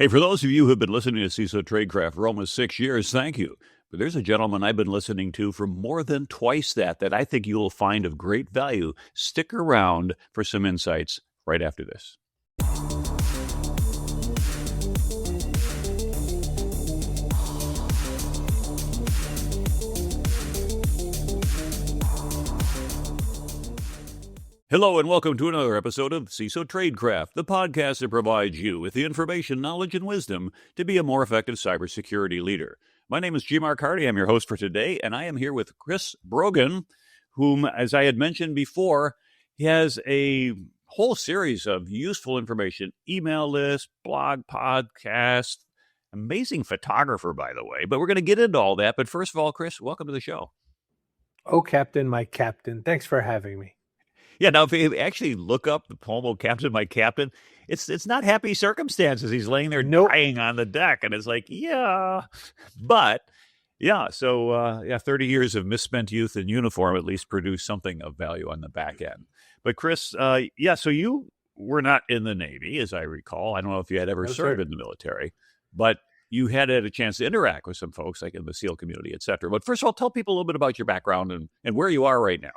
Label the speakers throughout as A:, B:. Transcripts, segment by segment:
A: Hey, for those of you who have been listening to CISO Tradecraft for almost 6 years, thank you. But there's a gentleman I've been listening to for more than twice that I think you'll find of great value. Stick around for some insights right after this. Hello and welcome to another episode of CISO Tradecraft, the podcast that provides you with the information, knowledge, and wisdom to be a more effective cybersecurity leader. My name is G. Mark Hardy. I'm your host for today, and I am here with Chris Brogan, whom, as I had mentioned before, he has a whole series of useful information, email list, blog, podcast, amazing photographer, by the way. But we're going to get into all that. But first of all, Chris, welcome to the show.
B: Oh, Captain, my captain. Thanks for having me.
A: Yeah, now if you actually look up the poem, "Oh, Captain, my captain," it's not happy circumstances. He's laying there dying on the deck, and it's like, yeah. But, yeah, so, 30 years of misspent youth in uniform at least produced something of value on the back end. But, Chris, so you were not in the Navy, as I recall. I don't know if you had ever served in the military, but you had a chance to interact with some folks, like in the SEAL community, et cetera. But first of all, tell people a little bit about your background and where you are right now.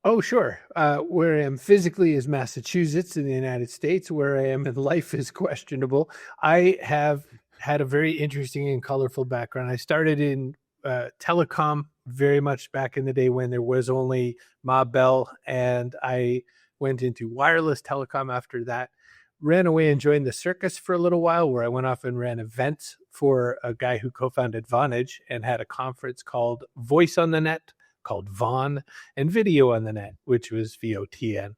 B: Oh, sure. Where I am physically is Massachusetts in the United States. Where I am in life is questionable. I have had a very interesting and colorful background. I started in telecom very much back in the day when there was only Ma Bell, and I went into wireless telecom after that. Ran away and joined the circus for a little while, where I went off and ran events for a guy who co-founded Vonage and had a conference called Voice on the Net, called Vaughn, and Video on the Net, which was VOTN.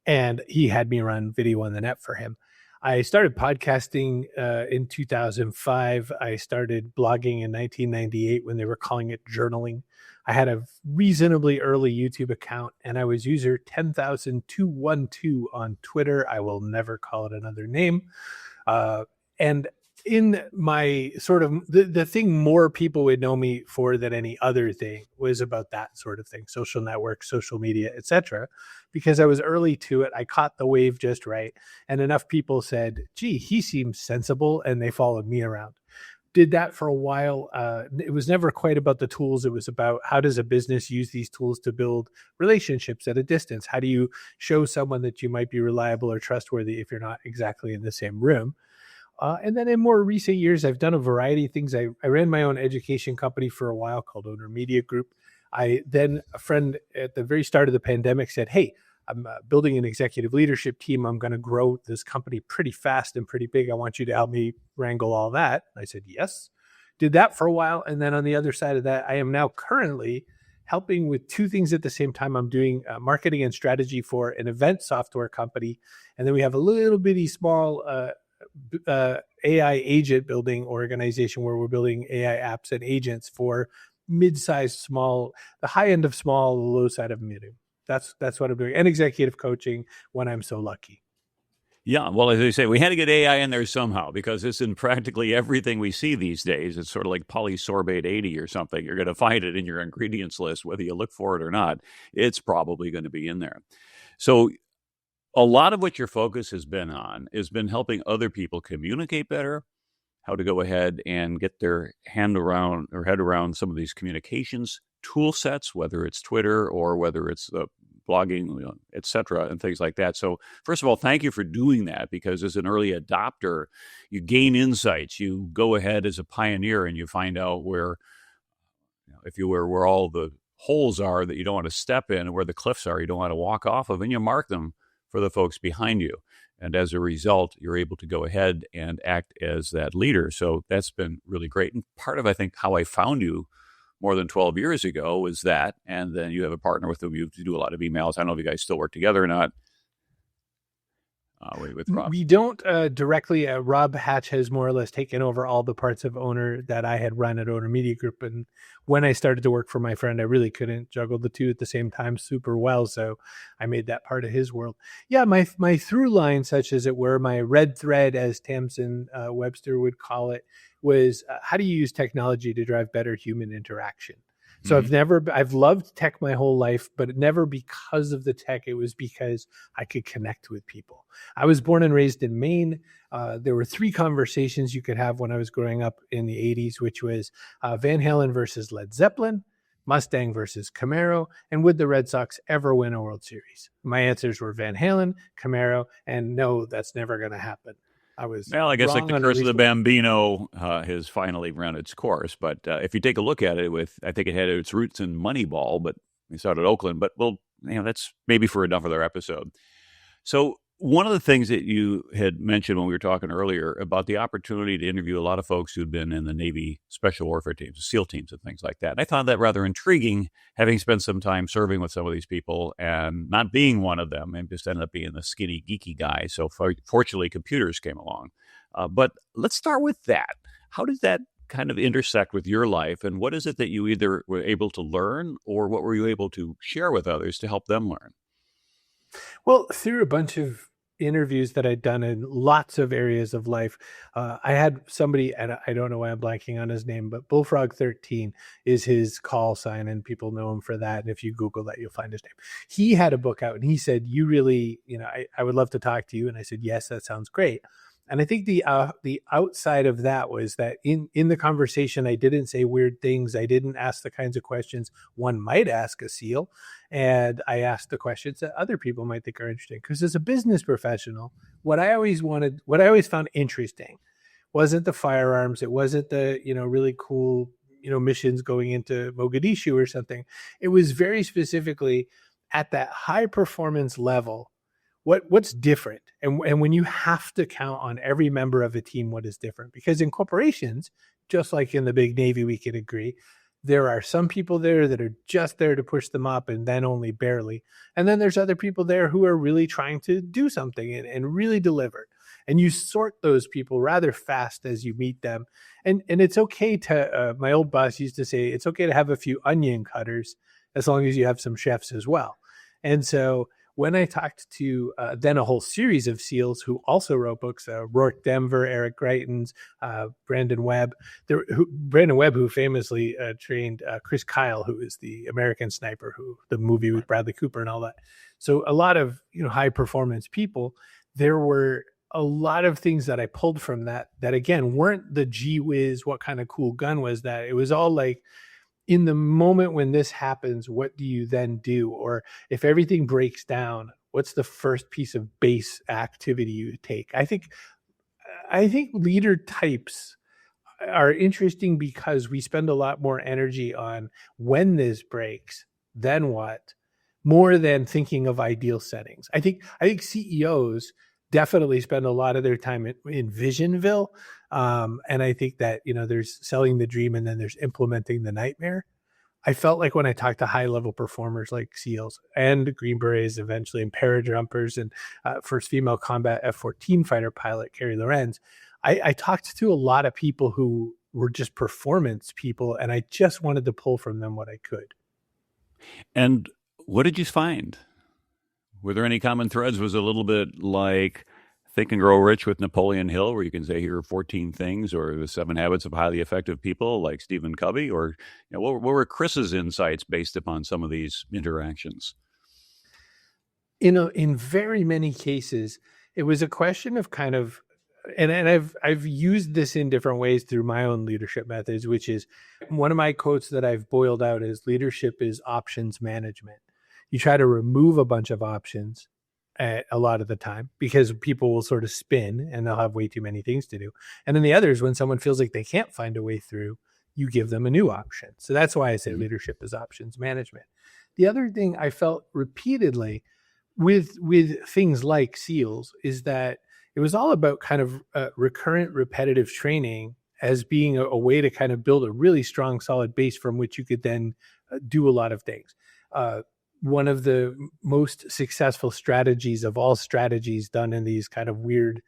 B: And he had me run Video on the Net for him. I started podcasting in 2005. I started blogging in 1998 when they were calling it journaling. I had a reasonably early YouTube account, and I was user 10,212 on Twitter. I will never call it another name. And in my sort of the thing more people would know me for than any other thing was about that sort of thing, social networks, social media, etc. Because I was early to it. I caught the wave just right. And enough people said, gee, he seems sensible. And they followed me around. Did that for a while. It was never quite about the tools. It was about how does a business use these tools to build relationships at a distance? How do you show someone that you might be reliable or trustworthy if you're not exactly in the same room? And then in more recent years, I've done a variety of things. I ran my own education company for a while called Owner Media Group. Then a friend at the very start of the pandemic said, hey, I'm building an executive leadership team. I'm going to grow this company pretty fast and pretty big. I want you to help me wrangle all that. I said, yes. Did that for a while. And then on the other side of that, I am now currently helping with two things at the same time. I'm doing marketing and strategy for an event software company. And then we have a little bitty small AI agent building organization where we're building AI apps and agents for mid-sized, small, the high end of small, the low side of medium. That's what I'm doing. And executive coaching when I'm so lucky.
A: Yeah, well, as they say, we had to get AI in there somehow because it's in practically everything we see these days. It's sort of like polysorbate 80 or something. You're going to find it in your ingredients list, whether you look for it or not. It's probably going to be in there. So a lot of what your focus has been on has been helping other people communicate better, how to go ahead and get their head around some of these communications tool sets, whether it's Twitter or whether it's blogging, et cetera, and things like that. So first of all, thank you for doing that, because as an early adopter, you gain insights. You go ahead as a pioneer and you find out where all the holes are that you don't want to step in and where the cliffs are you don't want to walk off of, and you mark them for the folks behind you. And as a result, you're able to go ahead and act as that leader. So that's been really great. And part of, I think, how I found you more than 12 years ago was that. And then you have a partner with whom you do a lot of emails. I don't know if you guys still work together or not. With Rob.
B: We don't directly. Rob Hatch has more or less taken over all the parts of Owner that I had run at Owner Media Group. And when I started to work for my friend, I really couldn't juggle the two at the same time super well. So I made that part of his world. Yeah, my through line, such as it were, my red thread, as Tamsin Webster would call it, was how do you use technology to drive better human interaction? So
A: Hmm.
B: I've loved tech my whole life, but never because of the tech. It was because I could connect with people. I was born and raised in Maine. There were three conversations you could have when I was growing up in the 80s, which was Van Halen versus Led Zeppelin, Mustang versus Camaro, and would the Red Sox ever win a World Series? My answers were Van Halen, Camaro, and no, that's never going to happen. I was
A: Well, I guess like
B: wrong
A: the
B: on at
A: Curse of
B: least
A: the
B: one.
A: Bambino has finally run its course. But if you take a look at it, I think it had its roots in Moneyball, but we started Oakland. But that's maybe for another episode. So one of the things that you had mentioned when we were talking earlier about the opportunity to interview a lot of folks who'd been in the Navy special warfare teams, SEAL teams, and things like that. And I found that rather intriguing, having spent some time serving with some of these people and not being one of them, and just ended up being the skinny, geeky guy. So fortunately, computers came along. But let's start with that. How did that kind of intersect with your life, and what is it that you either were able to learn, or what were you able to share with others to help them learn?
B: Well, through a bunch of interviews that I'd done in lots of areas of life, I had somebody, and I don't know why I'm blanking on his name, but Bullfrog 13 is his call sign, and people know him for that. And if you Google that, you'll find his name. He had a book out, and he said, "You really, I would love to talk to you." And I said, "Yes, that sounds great." And I think the outside of that was that in the conversation, I didn't say weird things. I didn't ask the kinds of questions one might ask a SEAL, and I asked the questions that other people might think are interesting. Because as a business professional, what I always found interesting, wasn't the firearms. It wasn't the really cool missions going into Mogadishu or something. It was very specifically at that high performance level what's different, and when you have to count on every member of a team, what is different? Because in corporations, just like in the big Navy, we can agree there are some people there that are just there to push them up and then only barely, and then there's other people there who are really trying to do something and really deliver, and you sort those people rather fast as you meet them. And it's okay to my old boss used to say it's okay to have a few onion cutters as long as you have some chefs as well. And so when I talked to then a whole series of SEALs who also wrote books, Rourke Denver, Eric Greitens, Brandon Webb, Brandon Webb, who famously trained Chris Kyle, who is the American sniper, who the movie with Bradley Cooper and all that. So a lot of high performance people. There were a lot of things that I pulled from that again weren't the gee whiz, what kind of cool gun was that? It was all like, in the moment when this happens, what do you then do? Or if everything breaks down, what's the first piece of base activity you take? I think leader types are interesting because we spend a lot more energy on when this breaks, then what, more than thinking of ideal settings. I think CEOs definitely spend a lot of their time in Visionville. And I think that, there's selling the dream and then there's implementing the nightmare. I felt like when I talked to high level performers like SEALs and Green Berets eventually and parajumpers and first female combat F-14 fighter pilot Carrie Lorenz, I talked to a lot of people who were just performance people, and I just wanted to pull from them what I could.
A: And what did you find? Were there any common threads? Was it a little bit like Think and Grow Rich with Napoleon Hill, where you can say here are 14 things, or the 7 Habits of Highly Effective People, like Stephen Covey, or what were Chris's insights based upon some of these interactions?
B: In very many cases, it was a question of kind of, and I've used this in different ways through my own leadership methods, which is one of my quotes that I've boiled out is leadership is options management. You try to remove a bunch of options a lot of the time because people will sort of spin and they'll have way too many things to do. And then the others, when someone feels like they can't find a way through, you give them a new option. So that's why I say
A: Mm-hmm.
B: leadership is options management. The other thing I felt repeatedly with things like SEALs is that it was all about kind of recurrent repetitive training as being a way to kind of build a really strong solid base from which you could then do a lot of things. One of the most successful strategies of all strategies done in these kind of weird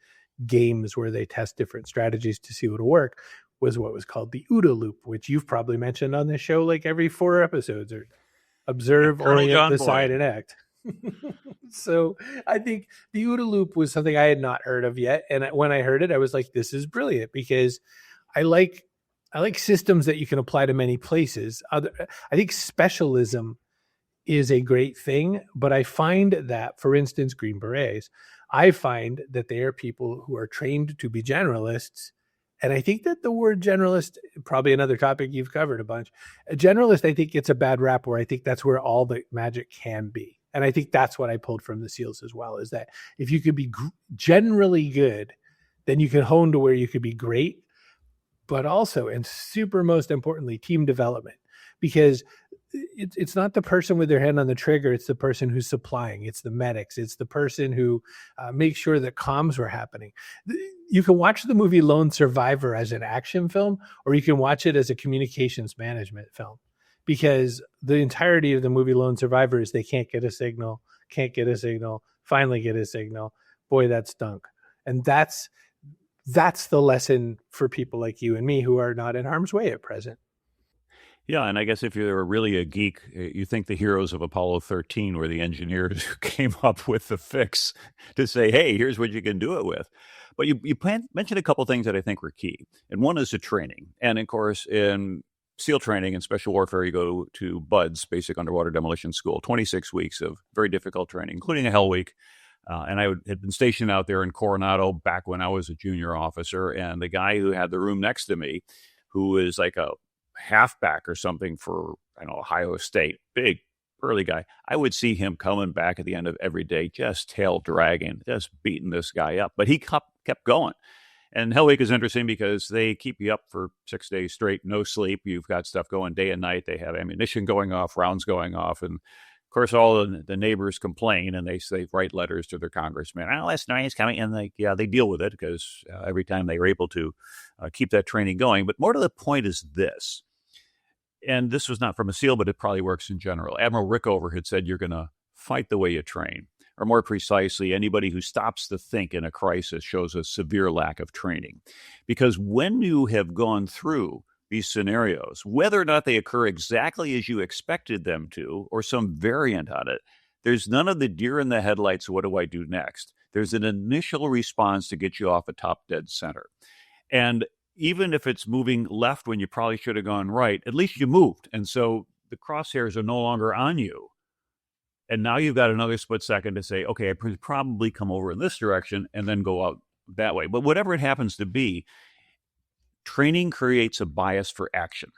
B: games where they test different strategies to see what will work was what was called the OODA loop, which you've probably mentioned on this show like every 4 episodes, or observe,
A: Colonel
B: orient,
A: John
B: decide,
A: Boyd.
B: and act. So I think the OODA loop was something I had not heard of yet. And when I heard it, I was like, this is brilliant because I like I like systems that you can apply to many places. I think specialism is a great thing, but I find that, for instance, Green Berets, I find that they are people who are trained to be generalists. And I think that the word generalist, probably another topic you've covered a bunch. A generalist, I think, gets a bad rap where I think that's where all the magic can be. And I think that's what I pulled from the SEALs as well, is that if you could be generally good, then you can hone to where you could be great, but also, and super most importantly, team development. Because it's not the person with their hand on the trigger, it's the person who's supplying, it's the medics, it's the person who makes sure that comms were happening. You can watch the movie Lone Survivor as an action film, or you can watch it as a communications management film, because the entirety of the movie Lone Survivor is they can't get a signal, finally get a signal, boy, that stunk. And that's the lesson for people like you and me who are not in harm's way at present.
A: Yeah, and I guess if you're really a geek, you think the heroes of Apollo 13 were the engineers who came up with the fix to say, hey, here's what you can do it with. But you mentioned a couple things that I think were key. And one is the training. And of course, in SEAL training and special warfare, you go to BUDS, Basic Underwater Demolition School, 26 weeks of very difficult training, including a Hell Week. And I had been stationed out there in Coronado back when I was a junior officer. And the guy who had the room next to me, who is like a halfback or something for, I don't know, Ohio State, big, burly guy, I would see him coming back at the end of every day, just tail dragging, just beating this guy up. But he kept going. And Hell Week is interesting because they keep you up for 6 days straight, no sleep. You've got stuff going day and night. They have ammunition going off, rounds going off. And of course, all the neighbors complain and they write letters to their congressman. Oh, that's nice coming. And they deal with it because every time they were able to keep that training going. But more to the point is this. And this was not from a SEAL, but it probably works in general. Admiral Rickover had said, you're going to fight the way you train. Or more precisely, anybody who stops to think in a crisis shows a severe lack of training. Because when you have gone through these scenarios, whether or not they occur exactly as you expected them to, or some variant on it, there's none of the deer in the headlights, what do I do next? There's an initial response to get you off a top dead center. And even if it's moving left when you probably should have gone right, at least you moved. And so the crosshairs are no longer on you. And now you've got another split second to say, okay, I could probably come over in this direction and then go out that way. But whatever it happens to be, training creates a bias for action.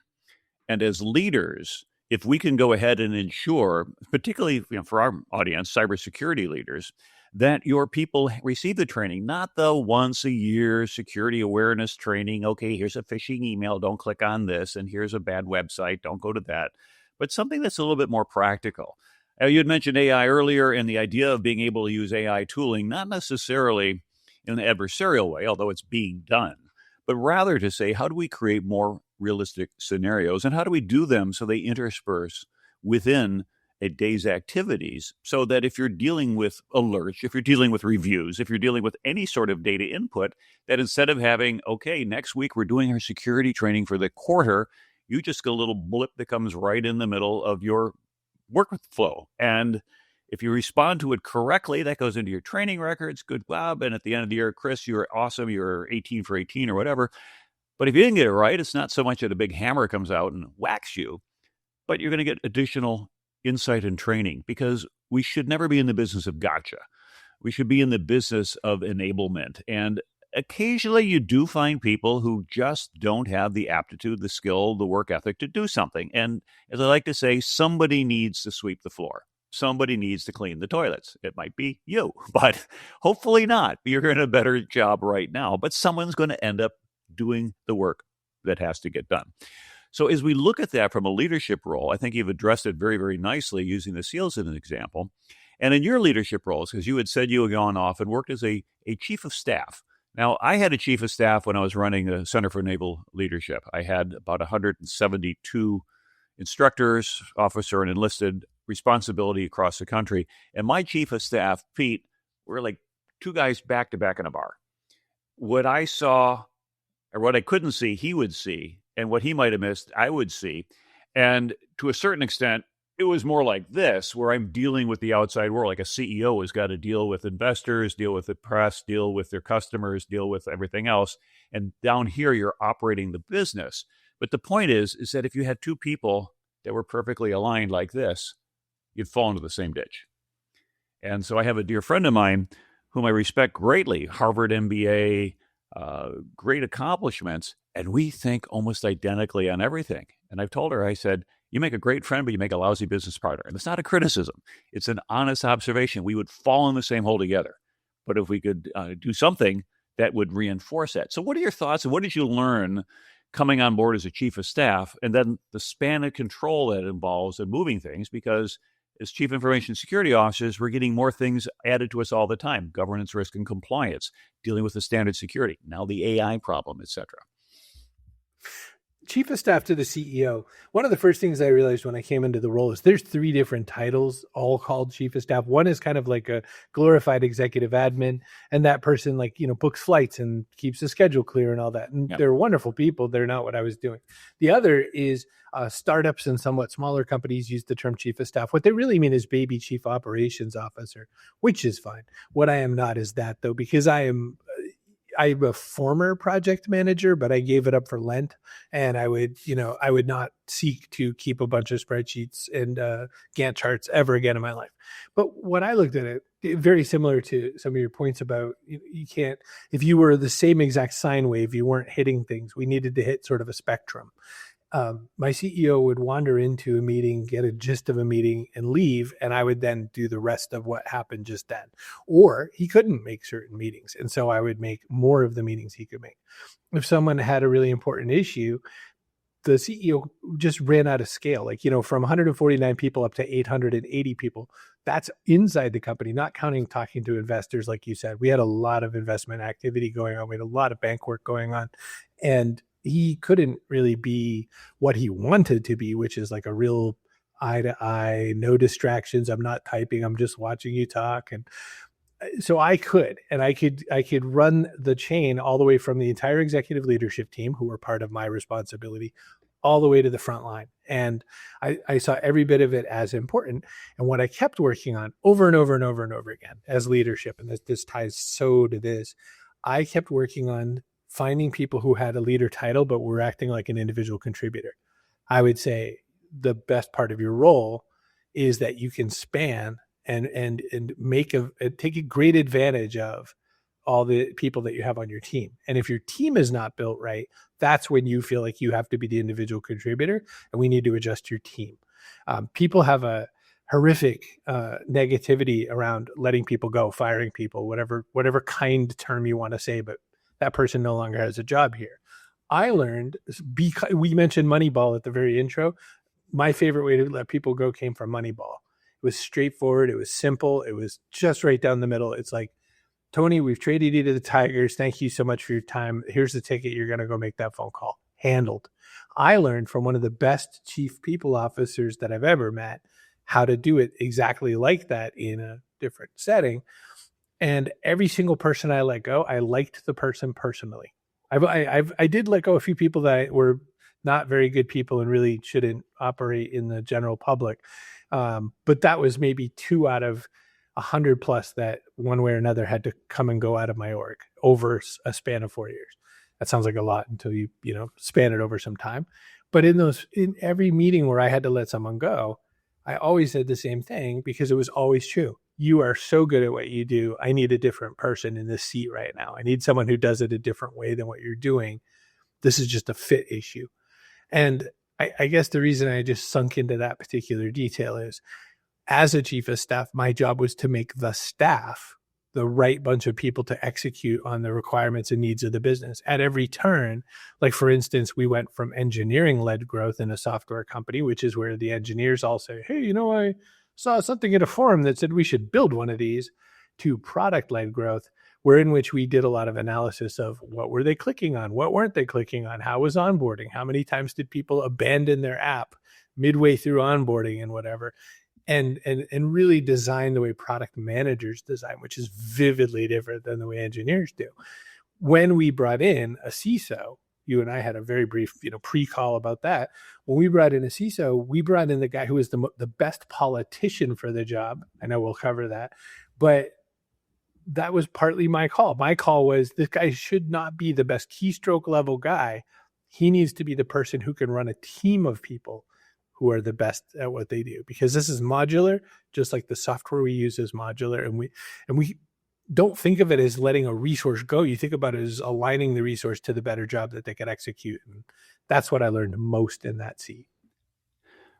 A: And as leaders, if we can go ahead and ensure, particularly for our audience, cybersecurity leaders, that your people receive the training, not the once a year security awareness training. Okay, here's a phishing email. Don't click on this. And here's a bad website. Don't go to that. But something that's a little bit more practical. You had mentioned AI earlier and the idea of being able to use AI tooling, not necessarily in an adversarial way, although it's being done, but rather to say, how do we create more realistic scenarios and how do we do them so they intersperse within a day's activities so that if you're dealing with alerts, if you're dealing with reviews, if you're dealing with any sort of data input, that instead of having, okay, next week we're doing our security training for the quarter, you just get a little blip that comes right in the middle of your workflow. And if you respond to it correctly, that goes into your training records. Good job. And at the end of the year, Chris, you're awesome. You're 18 for 18 or whatever. But if you didn't get it right, it's not so much that a big hammer comes out and whacks you, but you're going to get additional insight and training because we should never be in the business of gotcha. We should be in the business of enablement. And occasionally you do find people who just don't have the aptitude, the skill, the work ethic to do something. And as I like to say, somebody needs to sweep the floor. Somebody needs to clean the toilets. It might be you, but hopefully not. You're doing a better job right now, but someone's going to end up doing the work that has to get done. So as we look at that from a leadership role, I think you've addressed it very, very nicely using the SEALs as an example. And in your leadership roles, because you had said you had gone off and worked as a chief of staff. Now, I had a chief of staff when I was running the Center for Naval Leadership. I had about 172 instructors, officer, and enlisted responsibility across the country. And my chief of staff, Pete, we're like two guys back to back in a bar. What I saw or what I couldn't see, he would see. And what he might have missed, I would see. And to a certain extent, it was more like this, where I'm dealing with the outside world. Like a CEO has got to deal with investors, deal with the press, deal with their customers, deal with everything else. And down here, you're operating the business. But the point is that if you had two people that were perfectly aligned like this, you'd fall into the same ditch. And so I have a dear friend of mine whom I respect greatly, Harvard MBA, great accomplishments, and we think almost identically on everything. And I've told her, I said, you make a great friend, but you make a lousy business partner. And it's not a criticism. It's an honest observation. We would fall in the same hole together. But if we could do something that would reinforce that. So what are your thoughts, and what did you learn coming on board as a chief of staff, and then the span of control that involves in moving things? Because as chief information security officers, we're getting more things added to us all the time: governance, risk, and compliance, dealing with the standard security, now the AI problem, et cetera.
B: Chief of staff to the CEO. One of the first things I realized when I came into the role is there's 3 different titles, all called chief of staff. One is kind of like a glorified executive admin, and that person books flights and keeps the schedule clear and all that. And They're wonderful people. They're not what I was doing. The other is startups and somewhat smaller companies use the term chief of staff. What they really mean is baby chief operations officer, which is fine. What I am not is that, though, because I'm a former project manager, but I gave it up for Lent, and I would not seek to keep a bunch of spreadsheets and Gantt charts ever again in my life. But when I looked at it, very similar to some of your points about you can't, if you were the same exact sine wave, you weren't hitting things. We needed to hit sort of a spectrum. My CEO would wander into a meeting, get a gist of a meeting, and leave, and I would then do the rest of what happened just then. Or he couldn't make certain meetings, and so I would make more of the meetings he could make. If someone had a really important issue, the CEO just ran out of scale. From 149 people up to 880 people, that's inside the company, not counting talking to investors. Like you said, we had a lot of investment activity going on. We had a lot of bank work going on, and he couldn't really be what he wanted to be, which is like a real eye to eye, no distractions. I'm not typing. I'm just watching you talk. And so I could run the chain all the way from the entire executive leadership team, who were part of my responsibility, all the way to the front line. And I saw every bit of it as important. And what I kept working on over and over and over and over again as leadership, and this ties so to this, I kept working on finding people who had a leader title, but were acting like an individual contributor. I would say the best part of your role is that you can span and take a great advantage of all the people that you have on your team. And if your team is not built right, that's when you feel like you have to be the individual contributor, and we need to adjust your team. People have a horrific negativity around letting people go, firing people, whatever kind term you want to say, but that person no longer has a job here. I learned, because we mentioned Moneyball at the very intro, my favorite way to let people go came from Moneyball. It was straightforward. It was simple. It was just right down the middle. It's like, Tony, we've traded you to the Tigers. Thank you so much for your time. Here's the ticket. You're going to go make that phone call. Handled. I learned from one of the best chief people officers that I've ever met how to do it exactly like that in a different setting. And every single person I let go, I liked the person personally. I did let go a few people that were not very good people and really shouldn't operate in the general public. But that was maybe 2 out of 100 plus that one way or another had to come and go out of my org over a span of 4 years. That sounds like a lot until you span it over some time. But in every meeting where I had to let someone go, I always said the same thing because it was always true. You are so good at what you do. I need a different person in this seat right now. I need someone who does it a different way than what you're doing. This is just a fit issue. And I guess the reason I just sunk into that particular detail is, as a chief of staff, my job was to make the staff the right bunch of people to execute on the requirements and needs of the business at every turn. Like, for instance, we went from engineering-led growth in a software company, which is where the engineers all say, hey, I saw something in a forum that said we should build one of these, to product-led growth, in which we did a lot of analysis of what were they clicking on, what weren't they clicking on, how was onboarding, how many times did people abandon their app midway through onboarding and whatever. And really design the way product managers design, which is vividly different than the way engineers do. When we brought in a CISO, you and I had a very brief pre-call about that. When we brought in a CISO, we brought in the guy who was the best politician for the job. I know we'll cover that, but that was partly my call. My call was, this guy should not be the best keystroke level guy. He needs to be the person who can run a team of people who are the best at what they do, because this is modular, just like the software we use is modular. And we don't think of it as letting a resource go. You think about it as aligning the resource to the better job that they could execute. And that's what I learned most in that seat.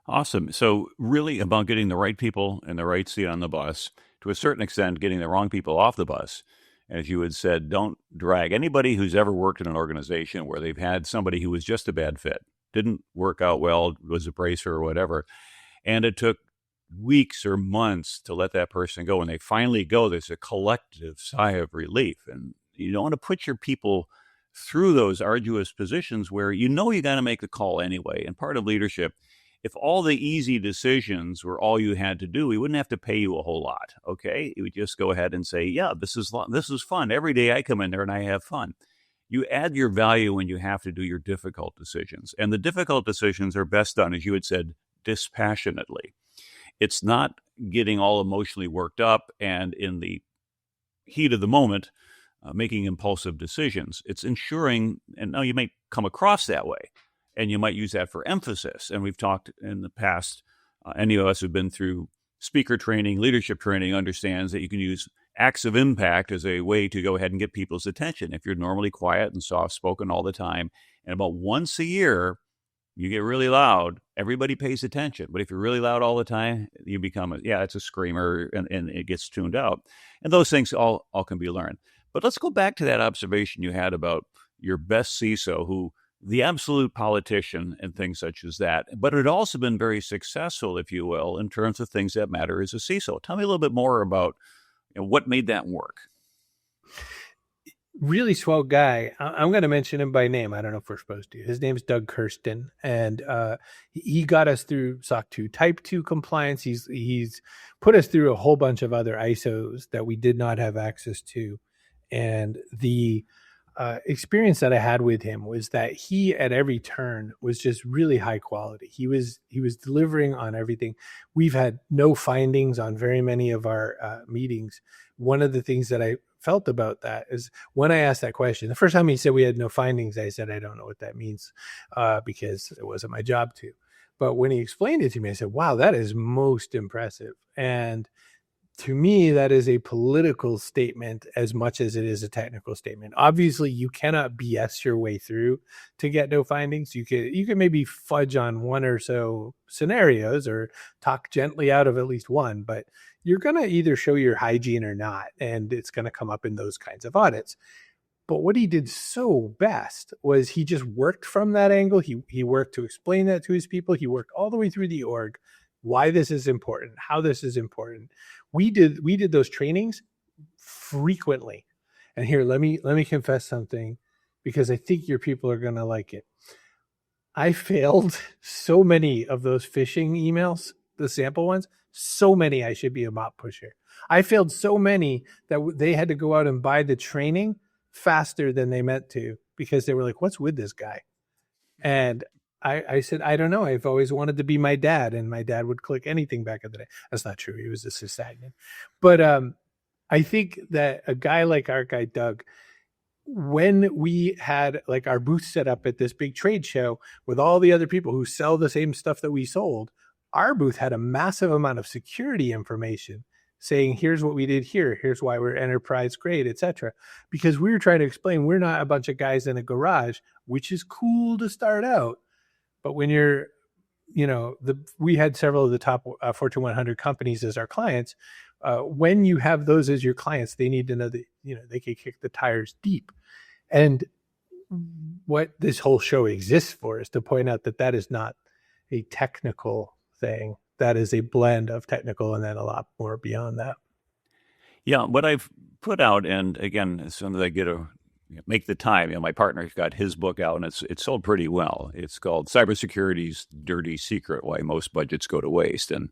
A: Awesome. So, really about getting the right people in the right seat on the bus, to a certain extent, getting the wrong people off the bus. As you had said, don't drag anybody who's ever worked in an organization where they've had somebody who was just a bad fit, didn't work out well, was a bracer or whatever. And it took weeks or months to let that person go. When they finally go, there's a collective sigh of relief. And you don't want to put your people through those arduous positions where you got to make the call anyway. And part of leadership, if all the easy decisions were all you had to do, we wouldn't have to pay you a whole lot. Okay, you would just go ahead and say, "Yeah, this is fun. Every day I come in there and I have fun." You add your value when you have to do your difficult decisions, and the difficult decisions are best done, as you had said, dispassionately. It's not getting all emotionally worked up and in the heat of the moment making impulsive decisions. It's ensuring, and now you may come across that way, and you might use that for emphasis. And we've talked in the past, any of us who've been through speaker training, leadership training, understands that you can use acts of impact as a way to go ahead and get people's attention. If you're normally quiet and soft-spoken all the time, and about once a year, you get really loud, everybody pays attention. But if you're really loud all the time, you become it's a screamer, and it gets tuned out. And those things all can be learned. But let's go back to that observation you had about your best CISO, who the absolute politician and things such as that, but had also been very successful, if you will, in terms of things that matter as a CISO. Tell me a little bit more about what made that work.
B: Really swell guy. I'm going to mention him by name. I don't know if we're supposed to. His name's Doug Kirsten, and he got us through SOC 2 Type 2 compliance. He's put us through a whole bunch of other ISOs that we did not have access to. And the experience that I had with him was that he, at every turn, was just really high quality. He was delivering on everything. We've had no findings on very many of our meetings. One of the things that I felt about that is when I asked that question, the first time he said we had no findings, I said, I don't know what that means, because it wasn't my job to. But when he explained it to me, I said, wow, that is most impressive. And to me, that is a political statement as much as it is a technical statement. Obviously, you cannot BS your way through to get no findings. You can maybe fudge on one or so scenarios or talk gently out of at least one, but you're going to either show your hygiene or not, and it's going to come up in those kinds of audits. But what he did so best was he just worked from that angle. He worked to explain that to his people. He worked all the way through the org, why this is important, how this is important. We did those trainings frequently. And here, let me confess something, because I think your people are going to like it. I failed so many of those phishing emails, the sample ones, so many I should be a mop pusher. I failed so many that they had to go out and buy the training faster than they meant to, because they were like, what's with this guy? And I said, I don't know. I've always wanted to be my dad, and my dad would click anything back in the day. That's not true. He was a sysadmin. But I think that a guy like our guy, Doug, when we had like our booth set up at this big trade show with all the other people who sell the same stuff that we sold, our booth had a massive amount of security information saying, here's what we did here, here's why we're enterprise grade, etc. Because we were trying to explain we're not a bunch of guys in a garage, which is cool to start out. But when you're, we had several of the top Fortune 100 companies as our clients. When you have those as your clients, they need to know that, they can kick the tires deep. And what this whole show exists for is to point out that that is not a technical thing. That is a blend of technical and then a lot more beyond that.
A: Yeah, what I've put out, and again, as soon as I make the time, my partner's got his book out, and it's sold pretty well. It's called Cybersecurity's Dirty Secret: Why Most Budgets Go to Waste. And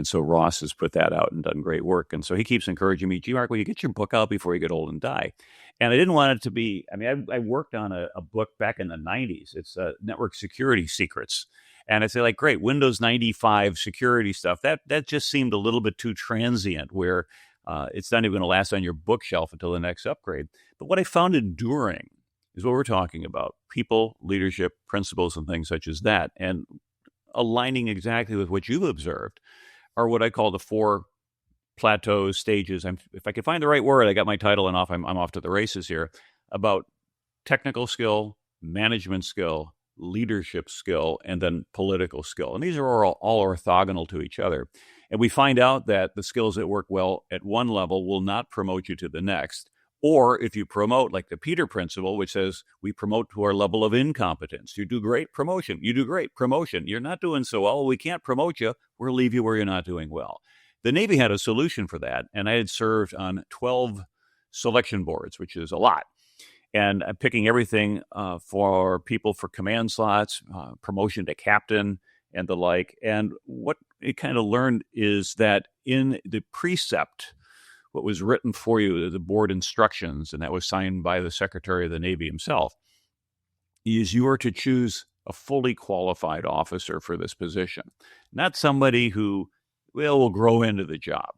A: so Ross has put that out and done great work. And so he keeps encouraging me, G. Mark, will you get your book out before you get old and die? And I didn't want it to be, I worked on a book back in the 90s. It's Network Security Secrets. And I say, like, great, Windows 95 security stuff. That just seemed a little bit too transient, where it's not even going to last on your bookshelf until the next upgrade. But what I found enduring is what we're talking about: people, leadership, principles, and things such as that. And aligning exactly with what you've observed are what I call the four plateaus, stages. If I can find the right word, I got my title and off. I'm off to the races here about technical skill, management skill, leadership skill, and then political skill. And these are all orthogonal to each other. And we find out that the skills that work well at one level will not promote you to the next. Or if you promote, like the Peter principle, which says we promote to our level of incompetence. You do great, promotion. You do great, promotion. You're not doing so well. We can't promote you. We'll leave you where you're not doing well. The Navy had a solution for that, and I had served on 12 selection boards, which is a lot. And I'm picking everything for people for command slots, promotion to captain, and the like. And what it kind of learned is that in the precept, what was written for you, the board instructions, and that was signed by the Secretary of the Navy himself, is you are to choose a fully qualified officer for this position, not somebody who will grow into the job,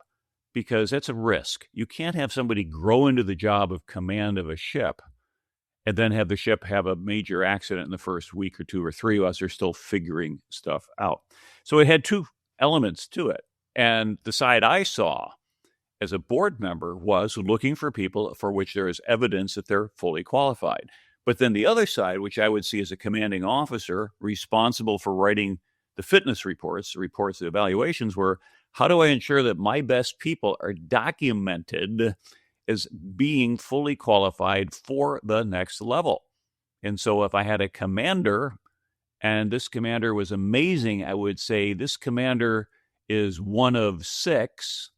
A: because that's a risk. You can't have somebody grow into the job of command of a ship and then have the ship have a major accident in the first week or two or three while they're still figuring stuff out. So it had two elements to it. And the side I saw as a board member was looking for people for which there is evidence that they're fully qualified. But then the other side, which I would see as a commanding officer responsible for writing the fitness reports, the evaluations, were how do I ensure that my best people are documented as being fully qualified for the next level? And so if I had a commander and this commander was amazing, I would say this commander is one of 6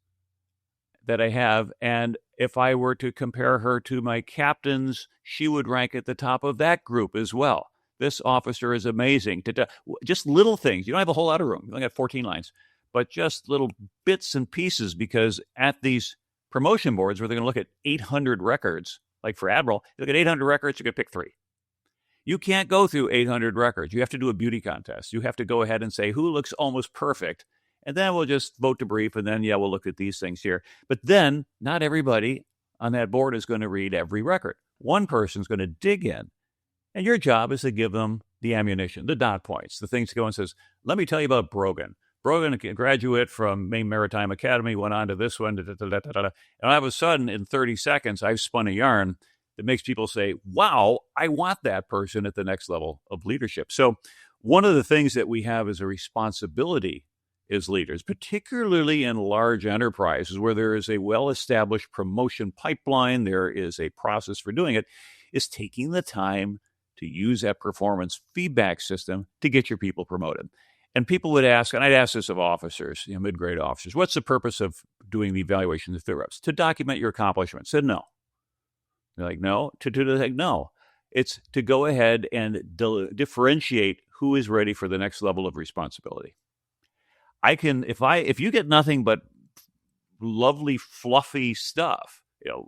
A: that I have. And if I were to compare her to my captains, she would rank at the top of that group as well. This officer is amazing. Just little things. You don't have a whole lot of room. You only got 14 lines, but just little bits and pieces, because at these promotion boards where they're going to look at 800 records, like for Admiral, you look at 800 records, you're going to pick 3. You can't go through 800 records. You have to do a beauty contest. You have to go ahead and say who looks almost perfect. And then we'll just vote to brief, and then, we'll look at these things here. But then not everybody on that board is going to read every record. One person's going to dig in, and your job is to give them the ammunition, the dot points, the things to go and says, let me tell you about Brogan. Brogan, a graduate from Maine Maritime Academy, went on to this one, and all of a sudden, in 30 seconds, I've spun a yarn that makes people say, wow, I want that person at the next level of leadership. So one of the things that we have as a responsibility as leaders, particularly in large enterprises where there is a well-established promotion pipeline, there is a process for doing it, is taking the time to use that performance feedback system to get your people promoted. And people would ask, and I'd ask this of officers, mid-grade officers, what's the purpose of doing the evaluation of fit reps? To document your accomplishments. Said no. They're like, no. No. It's to go ahead and differentiate who is ready for the next level of responsibility. If you get nothing but lovely, fluffy stuff,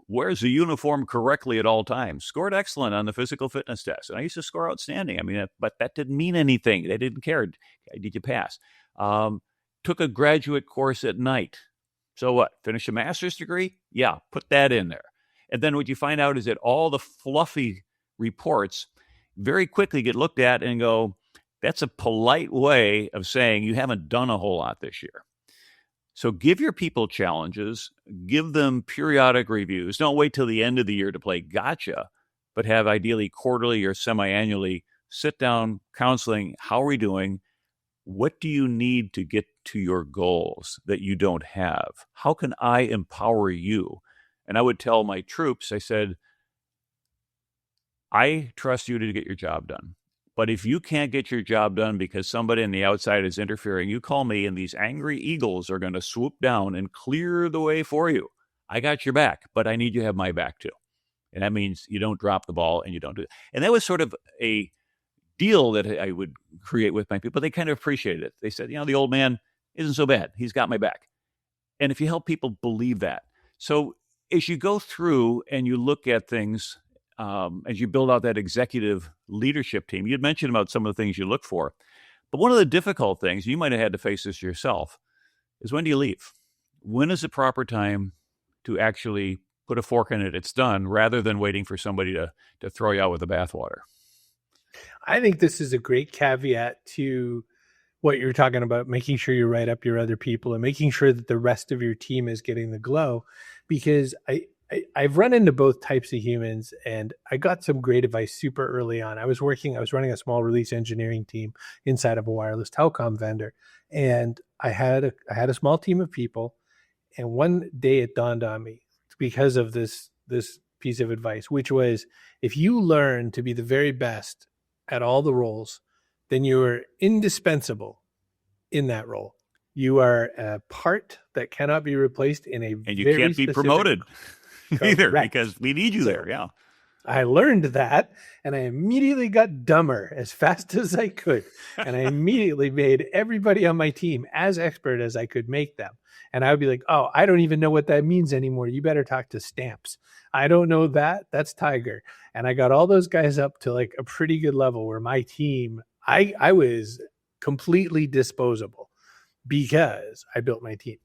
A: wears the uniform correctly at all times, scored excellent on the physical fitness test. And I used to score outstanding. But that didn't mean anything. They didn't care. Did you pass? Took a graduate course at night. So what? Finish a master's degree? Yeah, put that in there. And then what you find out is that all the fluffy reports very quickly get looked at and go, that's a polite way of saying you haven't done a whole lot this year. So give your people challenges, give them periodic reviews. Don't wait till the end of the year to play gotcha, but have ideally quarterly or semi-annually sit down counseling. How are we doing? What do you need to get to your goals that you don't have? How can I empower you? And I would tell my troops, I said, I trust you to get your job done. But if you can't get your job done because somebody on the outside is interfering, you call me and these angry eagles are going to swoop down and clear the way for you. I got your back, but I need you to have my back too. And that means you don't drop the ball and you don't do it. And that was sort of a deal that I would create with my people. They kind of appreciated it. They said, the old man isn't so bad. He's got my back. And if you help people believe that. So as you go through and you look at things, as you build out that executive leadership team, you'd mentioned about some of the things you look for. But one of the difficult things, you might have had to face this yourself, is when do you leave? When is the proper time to actually put a fork in it, it's done, rather than waiting for somebody to throw you out with the bathwater.
B: I think this is a great caveat to what you're talking about, making sure you write up your other people and making sure that the rest of your team is getting the glow. Because I've run into both types of humans, and I got some great advice super early on. I was running a small release engineering team inside of a wireless telecom vendor, and I had a small team of people. And one day it dawned on me, because of this piece of advice, which was, if you learn to be the very best at all the roles, then you are indispensable in that role. You are a part that cannot be replaced in a
A: And you
B: very
A: can't be
B: specific
A: promoted either,
B: Correct.
A: because we need you
B: So
A: there. Yeah.
B: I learned that, and I immediately got dumber as fast as I could. And I immediately made everybody on my team as expert as I could make them. And I would be like, oh, I don't even know what that means anymore. You better talk to Stamps. I don't know that. That's Tiger. And I got all those guys up to like a pretty good level where my team, I was completely disposable because I built my team.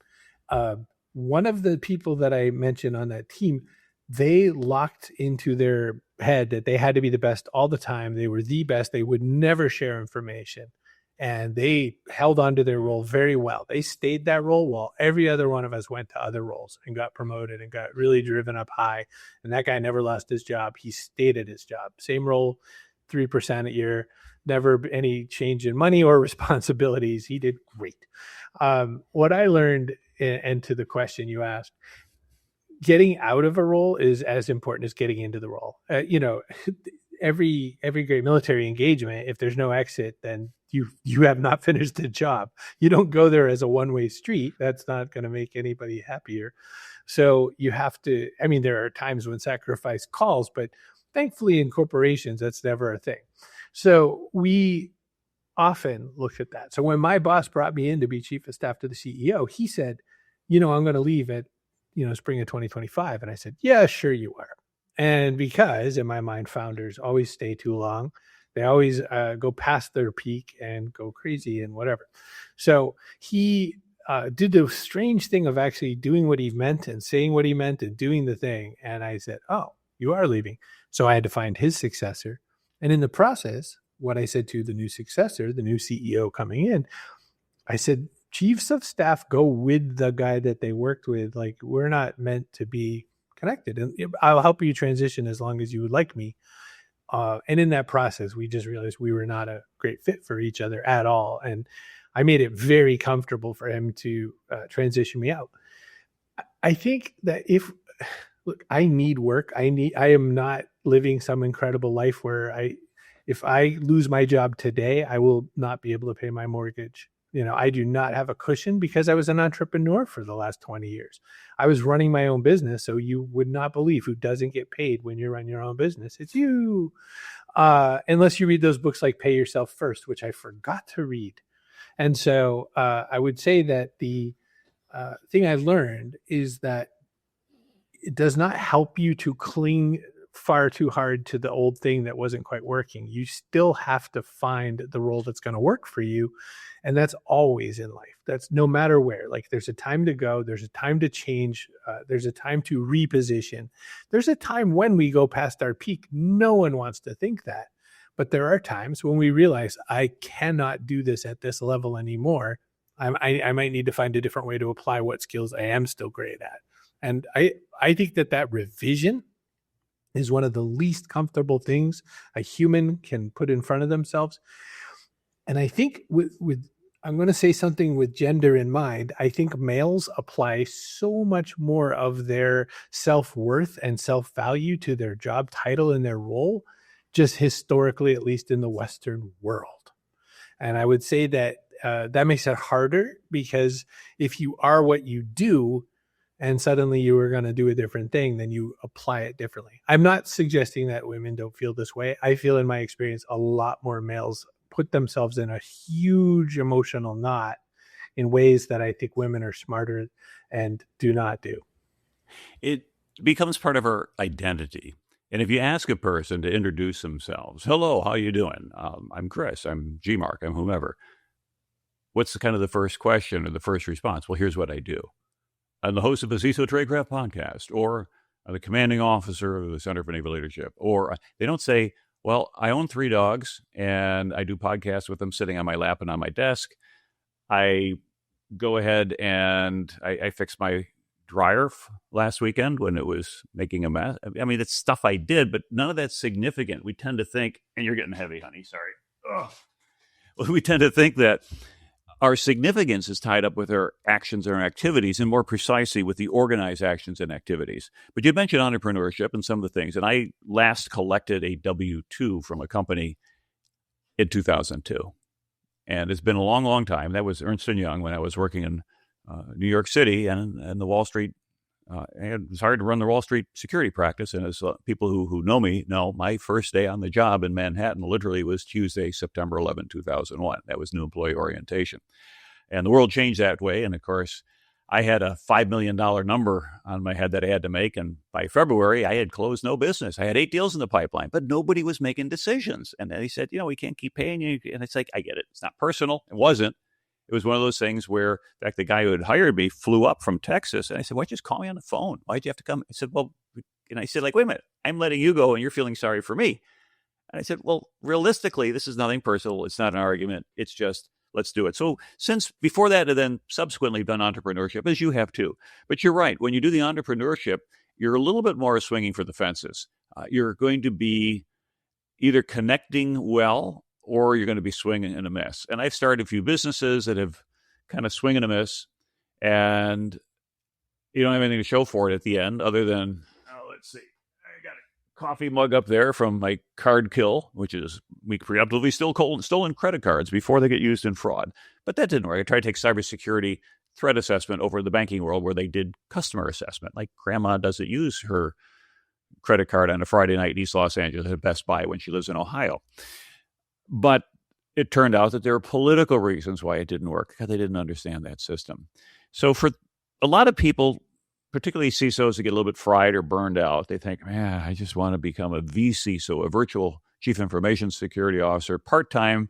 B: One of the people that I mentioned on that team, they locked into their head that they had to be the best all the time. They were the best. They would never share information. And they held on to their role very well. They stayed that role while every other one of us went to other roles and got promoted and got really driven up high. And that guy never lost his job. He stayed at his job. Same role, 3% a year, never any change in money or responsibilities. He did great. What I learned, and to the question you asked, getting out of a role is as important as getting into the role. Every great military engagement, if there's no exit, then you have not finished the job. You don't go there as a one-way street. That's not going to make anybody happier. So you have to, I mean, there are times when sacrifice calls, but thankfully in corporations, that's never a thing. So we often look at that. So when my boss brought me in to be chief of staff to the CEO, he said, I'm going to leave at, spring of 2025. And I said, yeah, sure you are. And because in my mind, founders always stay too long. They always go past their peak and go crazy and whatever. So he did the strange thing of actually doing what he meant and saying what he meant and doing the thing. And I said, oh, you are leaving. So I had to find his successor. And in the process, what I said to the new successor, the new CEO coming in, I said, chiefs of staff go with the guy that they worked with. Like, we're not meant to be connected. And I'll help you transition as long as you would like me. And in that process, we just realized we were not a great fit for each other at all. And I made it very comfortable for him to transition me out. I think that look, I need work. I am not living some incredible life where if I lose my job today, I will not be able to pay my mortgage. I do not have a cushion because I was an entrepreneur for the last 20 years. I was running my own business. So you would not believe who doesn't get paid when you run your own business. It's you. Unless you read those books like Pay Yourself First, which I forgot to read. And so I would say that the thing I learned is that it does not help you to cling far too hard to the old thing that wasn't quite working. You still have to find the role that's going to work for you. And that's always in life. That's no matter where. Like, there's a time to go. There's a time to change. There's a time to reposition. There's a time when we go past our peak. No one wants to think that. But there are times when we realize, I cannot do this at this level anymore. I might need to find a different way to apply what skills I am still great at. And I think that revision is one of the least comfortable things a human can put in front of themselves. And I think with I'm going to say something with gender in mind. I think males apply so much more of their self-worth and self-value to their job title and their role, just historically, at least in the Western world. And I would say that that makes it harder, because if you are what you do, and suddenly you were going to do a different thing, then you apply it differently. I'm not suggesting that women don't feel this way. I feel, in my experience, a lot more males put themselves in a huge emotional knot in ways that I think women are smarter and do not do.
A: It becomes part of our identity. And if you ask a person to introduce themselves, hello, how you doing? I'm Chris, I'm G-Mark, I'm whomever. What's the first question or the first response? Well, here's what I do. I'm the host of the CISO Tradecraft podcast, or the commanding officer of the Center for Naval Leadership. Or they don't say, well, I own 3 dogs and I do podcasts with them sitting on my lap and on my desk. I go ahead and I fixed my dryer last weekend when it was making a mess. I mean, it's stuff I did, but none of that's significant. We tend to think, and you're getting heavy, honey, sorry. Ugh. We tend to think that our significance is tied up with our actions and our activities, and more precisely with the organized actions and activities. But you mentioned entrepreneurship and some of the things, and I last collected a W-2 from a company in 2002. And it's been a long, long time. That was Ernst & Young when I was working in New York City and the Wall Street. It was hard to run the Wall Street security practice. And as people who know me know, my first day on the job in Manhattan literally was Tuesday, September 11, 2001. That was new employee orientation. And the world changed that way. And of course, I had a $5 million number on my head that I had to make. And by February, I had closed no business. I had 8 deals in the pipeline, but nobody was making decisions. And then he said, we can't keep paying you. And it's like, I get it. It's not personal. It wasn't. It was one of those things where, in fact, the guy who had hired me flew up from Texas. And I said, why don't you just call me on the phone? Why'd you have to come? I said, well, and I said, wait a minute, I'm letting you go and you're feeling sorry for me. And I said, well, realistically, this is nothing personal. It's not an argument. It's just, let's do it. So since before that, and then subsequently done entrepreneurship, as you have too. But you're right. When you do the entrepreneurship, you're a little bit more swinging for the fences. You're going to be either connecting well or you're going to be swinging and a miss. And I've started a few businesses that have kind of swing and a miss, and you don't have anything to show for it at the end other than, let's see, I got a coffee mug up there from my card kill, which is we preemptively stolen credit cards before they get used in fraud. But that didn't work. I tried to take cybersecurity threat assessment over the banking world where they did customer assessment. Like grandma doesn't use her credit card on a Friday night in East Los Angeles at Best Buy when she lives in Ohio. But it turned out that there were political reasons why it didn't work, because they didn't understand that system. So for a lot of people, particularly CISOs that get a little bit fried or burned out, they think, man, I just want to become a vCISO, a virtual chief information security officer, part-time,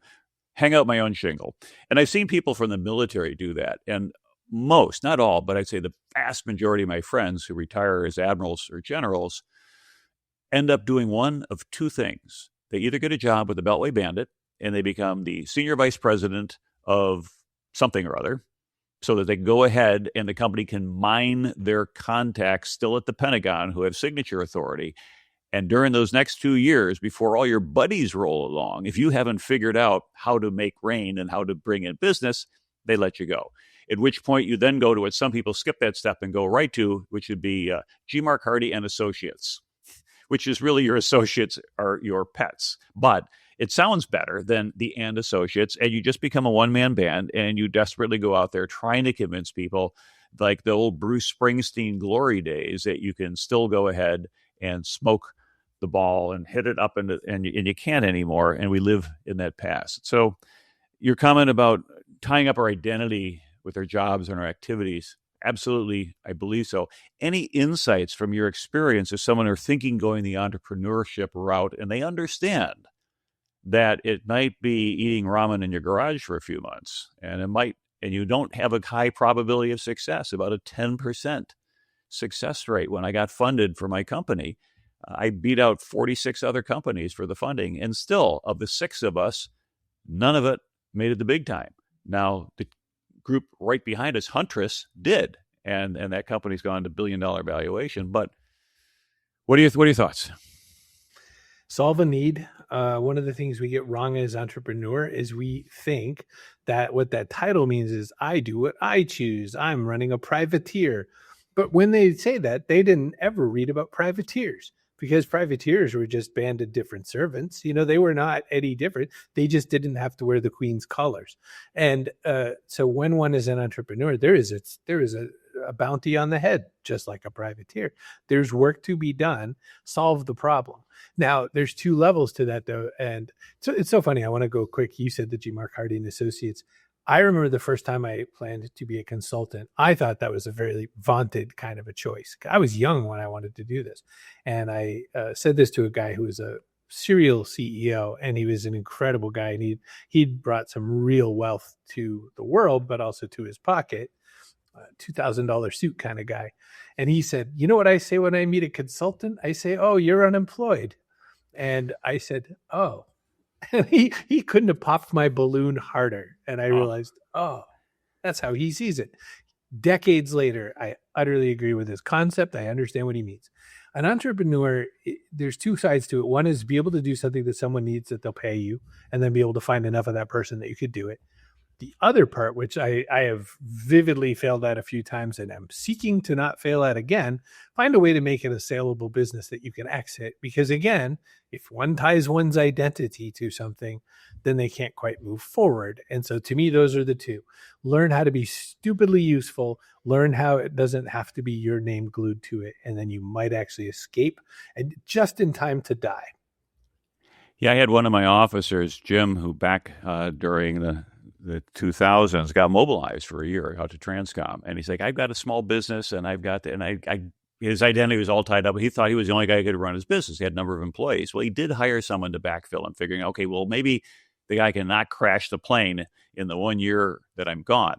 A: hang out my own shingle. And I've seen people from the military do that. And most, not all, but I'd say the vast majority of my friends who retire as admirals or generals end up doing one of two things. They either get a job with the Beltway Bandit and they become the senior vice president of something or other so that they can go ahead and the company can mine their contacts still at the Pentagon who have signature authority. And during those next 2 years, before all your buddies roll along, if you haven't figured out how to make rain and how to bring in business, they let you go. At which point you then go to what some people skip that step and go right to, which would be G. Mark Hardy and Associates, which is really your associates are your pets. But it sounds better than the and associates, and you just become a one-man band, and you desperately go out there trying to convince people, like the old Bruce Springsteen glory days, that you can still go ahead and smoke the ball and hit it up, and you can't anymore, and we live in that past. So your comment about tying up our identity with our jobs and our activities, absolutely, I believe so. Any insights from your experience as someone who's thinking going the entrepreneurship route, and they understand that it might be eating ramen in your garage for a few months, and you don't have a high probability of success, about a 10% success rate. When I got funded for my company, I beat out 46 other companies for the funding, and still, of the 6 of us, none of it made it the big time. Now, the group right behind us, Huntress, did, and that company's gone to $1 billion valuation. But what are your thoughts?
B: Solve a need. One of the things we get wrong as entrepreneur is we think that what that title means is I do what I choose. I'm running a privateer. But when they say that, they didn't ever read about privateers, because privateers were just banded different servants. They were not any different. They just didn't have to wear the Queen's colors. And so when one is an entrepreneur, there is a bounty on the head, just like a privateer. There's work to be done. Solve the problem. Now, there's 2 levels to that, though. And so it's so funny. I want to go quick. You said the G. Mark Hardy and Associates. I remember the first time I planned to be a consultant, I thought that was a very vaunted kind of a choice. I was young when I wanted to do this. And I said this to a guy who was a serial CEO, and he was an incredible guy. And he'd brought some real wealth to the world, but also to his pocket. $2,000 suit kind of guy. And he said, you know what I say when I meet a consultant? I say, oh, you're unemployed. And I said, oh. And he couldn't have popped my balloon harder. And I
A: Oh,
B: realized, oh, that's how he sees it. Decades later, I utterly agree with his concept. I understand what he means. An entrepreneur, there's two sides to it. One is be able to do something that someone needs that they'll pay you, and then be able to find enough of that person that you could do it. The other part, which I have vividly failed at a few times and I'm seeking to not fail at again, find a way to make it a saleable business that you can exit. Because again, if one ties one's identity to something, then they can't quite move forward. And so to me, those are the two. Learn how to be stupidly useful, learn how it doesn't have to be your name glued to it, and then you might actually escape and just in time to die.
A: yeah. I had one of my officers, Jim, who back during the 2000s got mobilized for a year out to Transcom, and he's like, "I've got a small business, and I've got," and I his identity was all tied up. He thought he was the only guy who could run his business. He had a number of employees. Well, he did hire someone to backfill him, figuring, okay, well, maybe the guy can not crash the plane in the 1 year that I'm gone.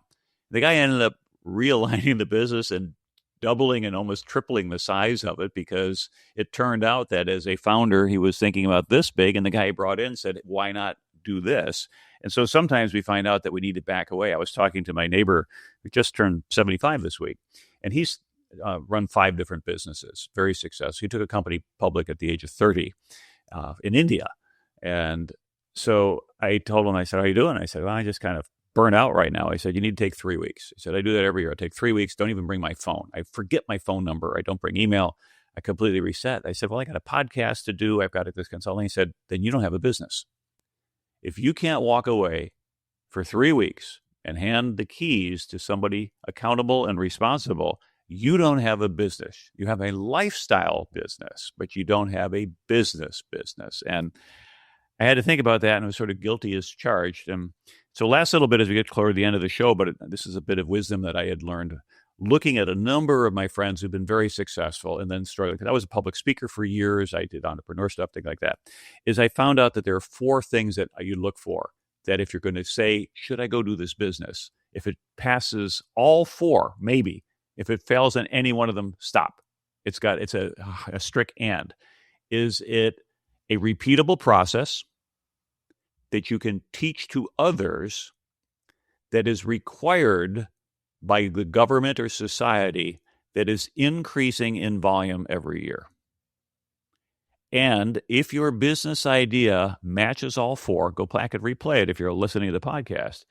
A: The guy ended up realigning the business and doubling and almost tripling the size of it because it turned out that as a founder, he was thinking about this big, and the guy he brought in said, why not do this? And so sometimes we find out that we need to back away. I was talking to my neighbor who just turned 75 this week, and he's run 5 different businesses, very successful. He took a company public at the age of 30 in India. And so I told him, I said, how are you doing? I said, well, I just kind of burnt out right now. I said, you need to take 3 weeks. He said, I do that every year. I take 3 weeks, don't even bring my phone. I forget my phone number. I don't bring email. I completely reset. I said, well, I got a podcast to do. I've got this consulting. He said, then you don't have a business. If you can't walk away for 3 weeks and hand the keys to somebody accountable and responsible, you don't have a business. You have a lifestyle business, but you don't have a business. And I had to think about that, and I was sort of guilty as charged. And so last little bit as we get closer to the end of the show, but this is a bit of wisdom that I had learned looking at a number of my friends who've been very successful and then struggling. Because I was a public speaker for years. I did entrepreneur stuff, things like that. Is I found out that there are 4 things that you look for. That if you're going to say, should I go do this business? If it passes all 4, maybe. If it fails on any one of them, stop. It's a strict and. Is it a repeatable process that you can teach to others that is required by the government or society that is increasing in volume every year? And if your business idea matches all 4, go back and replay it if you're listening to the podcast,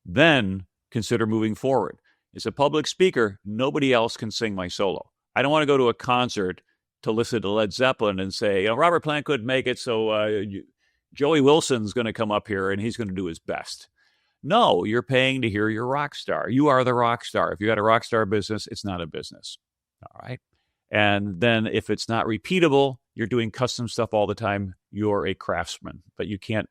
A: then consider moving forward. As a public speaker, nobody else can sing my solo. I don't want to go to a concert to listen to Led Zeppelin and say, Robert Plant couldn't make it, so Joey Wilson's going to come up here and he's going to do his best. No, you're paying to hear your rock star. You are the rock star. If you got a rock star business, it's not a business. All right. And then if it's not repeatable, you're doing custom stuff all the time, you're a craftsman, but you can't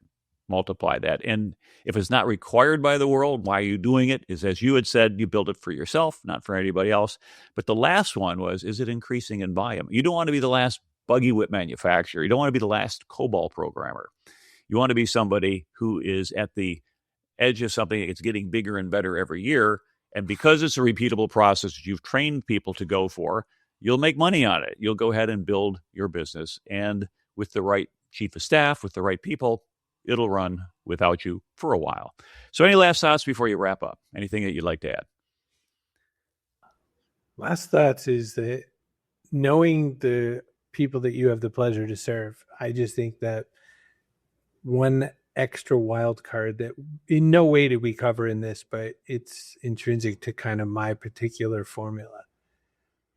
A: multiply that. And if it's not required by the world, why are you doing it? Is, as you had said, you build it for yourself, not for anybody else. But the last one was, is it increasing in volume? You don't want to be the last buggy whip manufacturer. You don't want to be the last COBOL programmer. You want to be somebody who is at the edge of something that's getting bigger and better every year. And because it's a repeatable process you've trained people to go for, you'll make money on it. You'll go ahead and build your business. And with the right chief of staff, with the right people, it'll run without you for a while. So any last thoughts before you wrap up? Anything that you'd like to add?
B: Last thoughts is that knowing the people that you have the pleasure to serve, I just think that one extra wild card that in no way did we cover in this, but it's intrinsic to kind of my particular formula.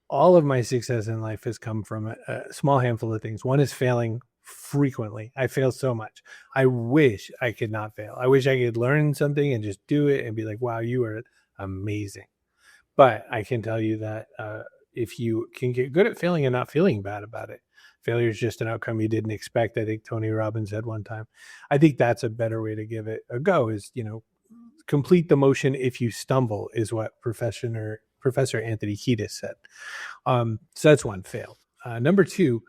B: All of my success in life has come from a small handful of things. One is failing frequently. I fail so much. I wish I could not fail. I wish I could learn something and just do it and be like, wow, you are amazing. But I can tell you that if you can get good at failing and not feeling bad about it, failure is just an outcome you didn't expect. I think Tony Robbins said one time. I think that's a better way to give it a go is, complete the motion if you stumble is what Professor Anthony Kiedis said. So that's one, fail. Number 2,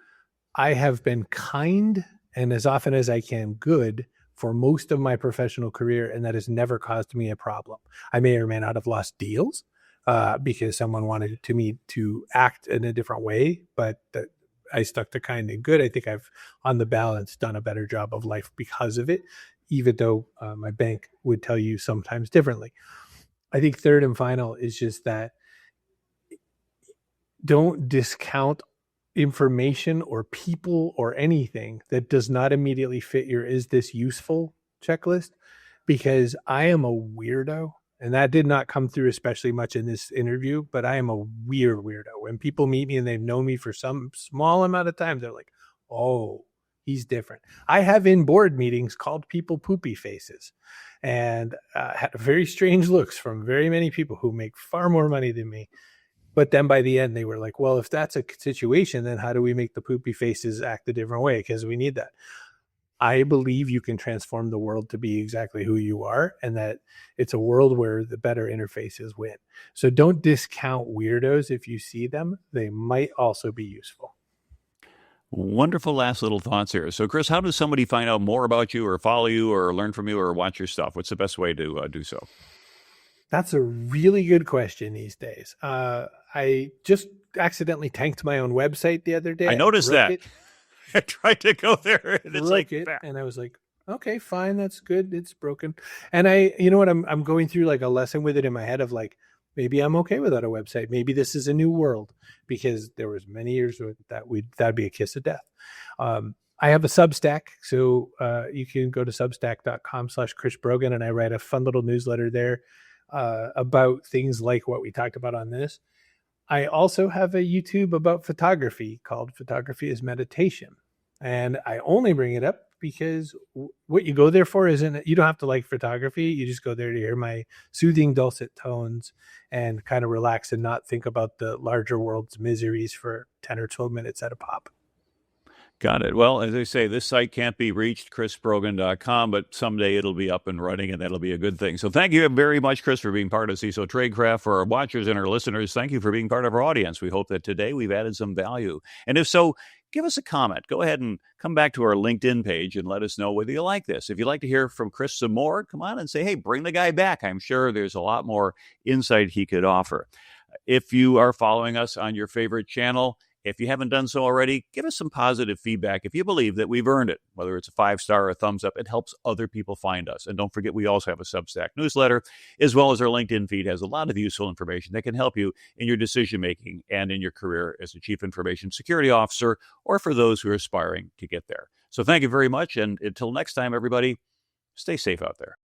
B: I have been kind and as often as I can good for most of my professional career, and that has never caused me a problem. I may or may not have lost deals. because someone wanted me to act in a different way, but I stuck to kind and good. I think I've, on the balance, done a better job of life because of it, even though my bank would tell you sometimes differently. I think third and final is just that don't discount information or people or anything that does not immediately fit your "is this useful" checklist, because I am a weirdo, and that did not come through especially much in this interview, but I am a weird weirdo. When people meet me and they've known me for some small amount of time, they're like, "Oh, he's different." I have in board meetings called people poopy faces, and had very strange looks from very many people who make far more money than me. But then by the end, they were like, well, if that's a situation, then how do we make the poopy faces act a different way? Because we need that. I believe you can transform the world to be exactly who you are, and that it's a world where the better interfaces win. So don't discount weirdos if you see them. They might also be useful.
A: Wonderful last little thoughts here. So, Chris, how does somebody find out more about you or follow you or learn from you or watch your stuff? What's the best way to do so?
B: That's a really good question these days. I just accidentally tanked my own website the other day.
A: I noticed that.
B: It.
A: I tried to go there, and it's like,
B: and I was like, okay, fine, that's good. It's broken. And I'm going through like a lesson with it in my head of like, maybe I'm okay without a website. Maybe this is a new world, because there was many years that'd be a kiss of death. I have a Substack, so you can go to substack.com/Chris Brogan, and I write a fun little newsletter there about things like what we talked about on this. I also have a YouTube about photography called Photography is Meditation. And I only bring it up because what you go there for isn't, you don't have to like photography. You just go there to hear my soothing dulcet tones and kind of relax and not think about the larger world's miseries for 10 or 12 minutes at a pop.
A: Got it. Well, as I say, this site can't be reached, chrisbrogan.com, but someday it'll be up and running, and that'll be a good thing. So thank you very much, Chris, for being part of CISO Tradecraft. For our watchers and our listeners, thank you for being part of our audience. We hope that today we've added some value. And if so, give us a comment. Go ahead and come back to our LinkedIn page and let us know whether you like this. If you'd like to hear from Chris some more, come on and say, hey, bring the guy back. I'm sure there's a lot more insight he could offer. If you are following us on your favorite channel, if you haven't done so already, give us some positive feedback if you believe that we've earned it. Whether it's a 5-star or a thumbs up, it helps other people find us. And don't forget, we also have a Substack newsletter, as well as our LinkedIn feed has a lot of useful information that can help you in your decision-making and in your career as a Chief Information Security Officer, or for those who are aspiring to get there. So thank you very much. And until next time, everybody, stay safe out there.